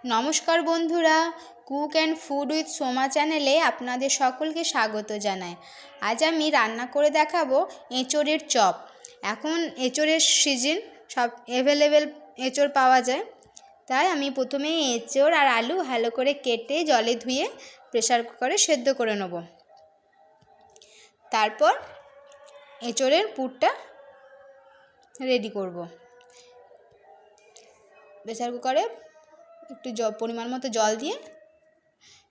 নমস্কার বন্ধুরা, cook and food with Soma চ্যানেলে আপনাদের সকলকে স্বাগত জানাই। আজ আমি রান্না করে দেখাবো এঁচোড়ের চপ। এখন এঁচোড়ের সিজন, সব অ্যাভেলেবেল এঁচোড় পাওয়া যায়। তাই আমি প্রথমে এঁচোড় আর আলু ভালো করে কেটে জলে ধুয়ে প্রেসার কুকারে সেদ্ধ করে নেব। তারপর এঁচোড়ের পুরটা রেডি করব। প্রেসার কুকারে একটু পরিমাণ মতো জল দিয়ে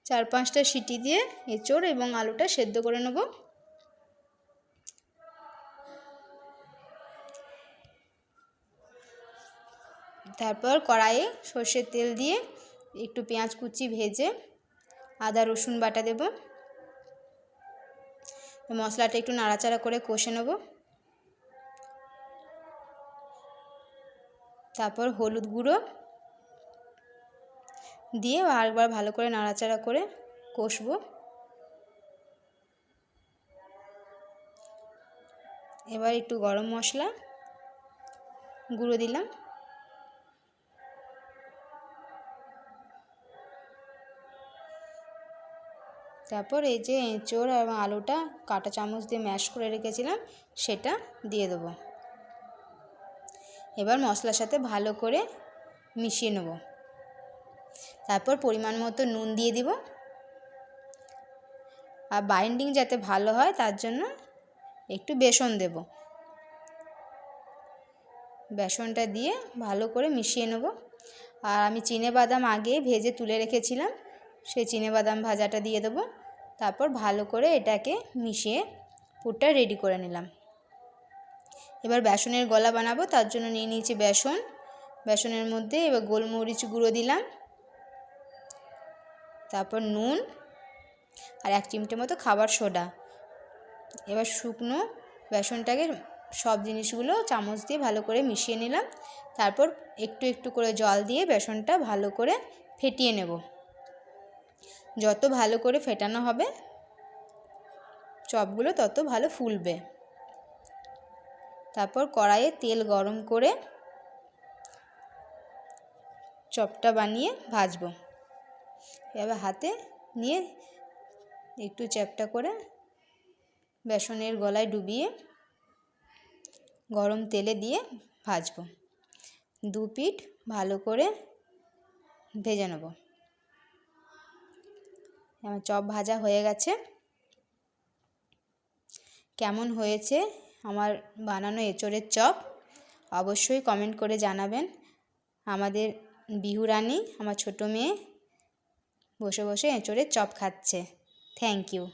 4-5টা সিটি দিয়ে এঁচোড় এবং আলুটা সেদ্ধ করে নেব। তারপর কড়াইয়ে সর্ষের তেল দিয়ে একটু পেঁয়াজ কুচি ভেজে আদা রসুন বাটা দেব। মশলাটা একটু নাড়াচাড়া করে কষে নেব। তারপর হলুদ গুঁড়ো দিয়ে আরেকবার ভালো করে নাড়াচাড়া করে কষবো। এবার একটু গরম মশলা গুঁড়ো দিলাম। তারপর এই যে এঁচোড় এবং আলুটা কাঁটা চামচ দিয়ে ম্যাশ করে রেখেছিলাম সেটা দিয়ে দেবো। এবার মশলার সাথে ভালো করে মিশিয়ে নেব। তারপর পরিমাণ মতো নুন দিয়ে দিব। আর বাইন্ডিং যাতে ভালো হয় তার জন্য একটু বেসন দেব। বেসনটা দিয়ে ভালো করে মিশিয়ে নেব। আর আমি চিনেবাদাম আগে ভেজে তুলে রেখেছিলাম, সেই চিনেবাদাম ভাজাটা দিয়ে দেবো। তারপর ভালো করে এটাকে মিশিয়ে পুরটা রেডি করে নিলাম। এবার বেসনের গলা বানাবো, তার জন্য নিয়ে নিয়েছি বেসন। বেসনের মধ্যে এবার গোলমরিচ গুঁড়ো দিলাম, তারপর নুন আর 1 চিমটে মতো খাবার সোডা। এবার শুকনো বেসনটাকে সব জিনিসগুলো চামচ দিয়ে ভালো করে মিশিয়ে নিলাম। তারপর একটু একটু করে জল দিয়ে বেসনটা ভালো করে ফেটিয়ে নেব। যত ভালো করে ফেটানো হবে চপগুলো তত ভালো ফুলবে। তারপর কড়াইয়ে তেল গরম করে চপটা বানিয়ে ভাজবো। এবার হাতে নিয়ে একটু চ্যাপ্টা করে বেসনের গলায় ডুবিয়ে গরম তেলে দিয়ে ভাজবো। 2 পিঠ ভালো করে ভেজে নেব। আমার চপ ভাজা হয়ে গেছে। কেমন হয়েছে আমার বানানো এঁচোড়ের চপ অবশ্যই কমেন্ট করে জানাবেন। আমাদের বিহুরানী, আমার ছোটো মেয়ে, বসে বসে এঁচোড়ের চপ খাচ্ছে। Thank you.